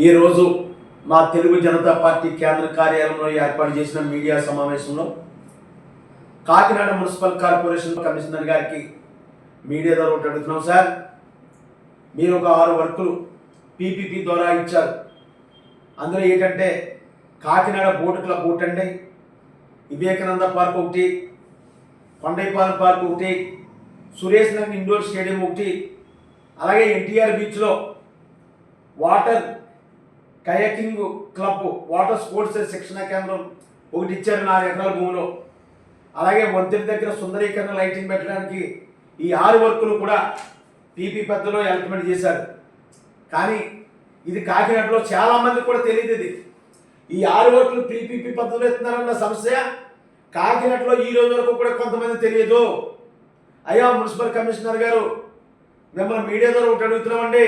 ఈరోజు మా తెలుగు జనతా పార్టీ కేంద్ర కార్యాలయంలో ఏర్పాటు చేసిన మీడియా సమావేశంలో కాకినాడ మున్సిపల్ కార్పొరేషన్ కమిషనర్ గారికి మీడియా ద్వారా ఒకటి అడుగుతున్నాం. సార్, మీరు ఒక 6 వర్కులు పీపీపీ ద్వారా ఇచ్చారు. అందులో ఏంటంటే కాకినాడ బోట్ క్లబ్ ఒకటండి, వివేకానంద పార్క్ ఒకటి, కొండైపాలెం పార్క్ ఒకటి, సురేష్ నగర్ ఇండోర్ స్టేడియం ఒకటి, అలాగే ఎన్టీఆర్ బీచ్లో water kayaking club water sports శిక్షణ కేంద్రం ఒకటి ఇచ్చారు 4 ఎకరాల భూమిలో. అలాగే వంతెన దగ్గర సుందరీకరణ లైటింగ్ పెట్టడానికి ఈ 6 వర్కులు కూడా పీపీ పద్ధతిలో అలర్ట్మెంట్ చేశారు. కానీ ఇది కాకినాడలో చాలామంది కూడా తెలియదు. ఈ 6 వర్కులు పీపీపీ పద్ధతిలో ఇస్తున్నారన్న సమస్య కాకినాడలో ఈ రోజు వరకు కూడా కొంతమంది తెలియదు. అయ్యా మున్సిపల్ కమిషనర్ గారు, మిమ్మల్ని మీడియా ద్వారా ఒకటి అడుగుతున్నామండి.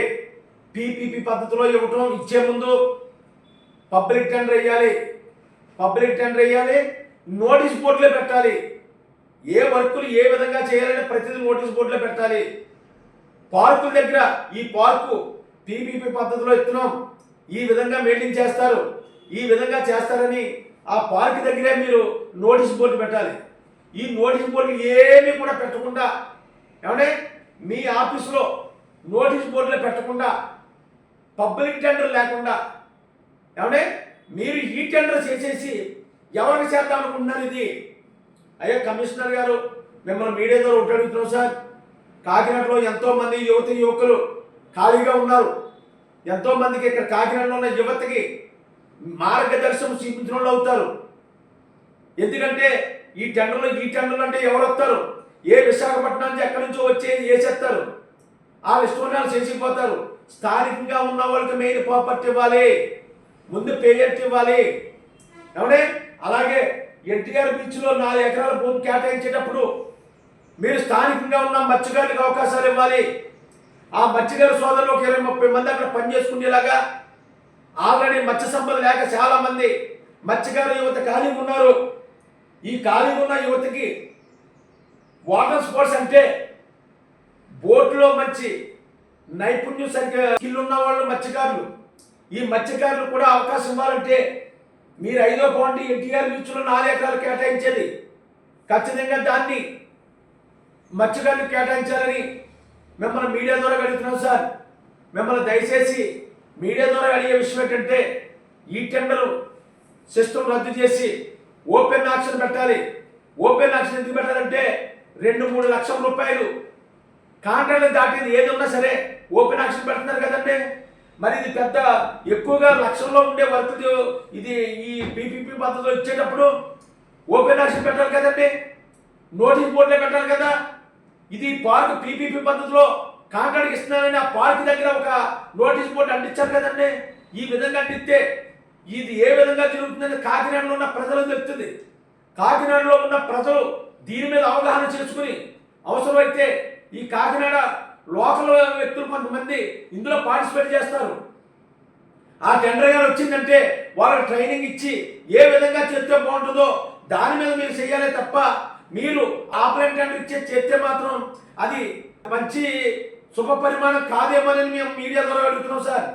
పీపీపీ పద్ధతిలో ఇవ్వటం ఇచ్చే ముందు పబ్లిక్ టెండర్ వేయాలి, నోటీస్ బోర్డులో పెట్టాలి. ఏ వర్కులు ఏ విధంగా చేయాలని ప్రతిదీ నోటీస్ బోర్డులో పెట్టాలి. పార్కుల దగ్గర ఈ పార్కు పీపీపీ పద్ధతిలో ఇస్తున్నాం, ఈ విధంగా మెయింటైన్ చేస్తారు, ఈ విధంగా చేస్తారని ఆ పార్క్ దగ్గరే మీరు నోటీస్ బోర్డు పెట్టాలి. ఈ నోటీస్ బోర్డు ఏమీ కూడా పెట్టకుండా, ఏమంటే మీ ఆఫీసులో నోటీస్ బోర్డులో పెట్టకుండా, పబ్లిక్ టెండర్ లేకుండా, ఏమంటే మీరు ఈ టెండర్ చేసేసి ఎవరికి చేద్దాం అనుకుంటున్నారు ఇది? అయ్యా కమిషనర్ గారు, మిమ్మల్ని మీడియా ద్వారా ఒకటి అడుగుతున్నాం. సార్, కాకినాడలో ఎంతోమంది యువకులు ఖాళీగా ఉన్నారు. ఎంతోమందికి ఇక్కడ కాకినాడలో ఉన్న యువతకి మార్గదర్శనం చూపించిన వాళ్ళు అవుతారు. ఎందుకంటే ఈ టెండర్లు అంటే ఎవరు వస్తారు? ఏ విశాఖపట్నం నుంచి ఎక్కడి నుంచో వచ్చి వేసేస్తారు. ఆ ఇష్టం చేసిపోతారు. స్థానికంగా ఉన్న వాళ్ళకి మెయిన్ ప్రాపర్టీ ఇవ్వాలి, ముందు పేమెంట్ ఇవ్వాలి. ఏమంటే అలాగే ఎన్టీఆర్ బీచ్లో 4 ఎకరాల భూమి కేటాయించేటప్పుడు మీరు స్థానికంగా ఉన్న మత్స్యకారులకు అవకాశాలు ఇవ్వాలి. ఆ మత్స్యకారు సోదరులు ఒక 20-30 మంది అక్కడ పనిచేసుకునేలాగా, ఆల్రెడీ మత్స్య సంపద లేక చాలామంది మత్స్యకారు యువత ఖాళీగా ఉన్నారు. ఈ ఖాళీగా ఉన్న యువతకి వాటర్ స్పోర్ట్స్ అంటే బోట్లో మంచి నైపుణ్యం సరిగ్గా స్కిల్ ఉన్న వాళ్ళు మత్స్యకారులు. ఈ మత్స్యకారులు కూడా అవకాశం ఇవ్వాలంటే మీరు 5వ పాయింట్ ఎన్టీఆర్ బీచ్లో 4 ఎకరాలు కేటాయించేది ఖచ్చితంగా దాన్ని మత్స్యకారులు కేటాయించాలని మిమ్మల్ని మీడియా ద్వారా అడుగుతున్నాం. సార్, మిమ్మల్ని దయచేసి మీడియా ద్వారా అడిగే విషయం ఏంటంటే ఈ టెండర్ సిస్టమ్ రద్దు చేసి ఓపెన్ ఆక్షన్ పెట్టాలి. ఓపెన్ ఆక్షన్ ఎందుకు పెట్టాలంటే 2-3 లక్షల రూపాయలు కాంట్రాక్ట్ దాటింది ఏది ఉన్నా సరే ఓపెన్ ఆక్షన్ పెడుతున్నారు కదండి. మరి ఇది పెద్ద ఎక్కువగా లక్షల్లో ఉండే వర్క్ ఇది ఈ పీపీపీ పద్ధతిలో ఇచ్చేటప్పుడు ఓపెన్ ఆక్షన్ పెట్టాలి కదండి, నోటీస్ బోర్డులో పెట్టాలి కదా. ఇది పార్క్ పీపీపీ పద్ధతిలో కాంట్రాక్ట్ ఇస్తున్నారని ఆ పార్క్ దగ్గర ఒక నోటీస్ బోర్డు అంటించారు కదండి. ఈ విధంగా అంటిస్తే ఇది ఏ విధంగా జరుగుతుందని కాకినాడలో ఉన్న ప్రజలకు తెలుస్తుంది. కాకినాడలో ఉన్న ప్రజలు దీని మీద అవగాహన చేసుకుని అవసరమైతే ఈ కాకినాడ లోకల్ వ్యక్తులు కొంతమంది ఇందులో పార్టిసిపేట్ చేస్తారు. ఆ టెండర్ గారు వచ్చిందంటే వాళ్ళకి ట్రైనింగ్ ఇచ్చి ఏ విధంగా చేస్తే బాగుంటుందో దాని మీద మీరు చేయాలి తప్ప మీరు ఆపరేట్ టెండర్ చేస్తే మాత్రం అది మంచి శుభ పరిమాణం కాదేమోనని మేము మీడియా ద్వారా అడుగుతున్నాం. సార్,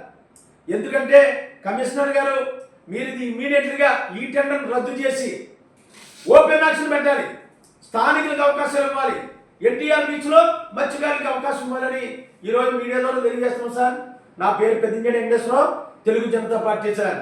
ఎందుకంటే కమిషనర్ గారు మీరు ఇది ఇమ్మీడియట్గా ఈ టెండర్ రద్దు చేసి ఓపెన్ ఆక్షన్ పెట్టాలి, స్థానికులకు అవకాశాలు ఇవ్వాలి, ఎన్టీఆర్ బీచ్లో మత్స్యకారులకు అవకాశం ఇవ్వాలని ఈరోజు మీడియా ద్వారా తెలియజేస్తున్నాం. సార్, నా పేరు పెద్దింజేడి వెంకటేశ్వరరావు, తెలుగు జనతా పార్టీ. సార్.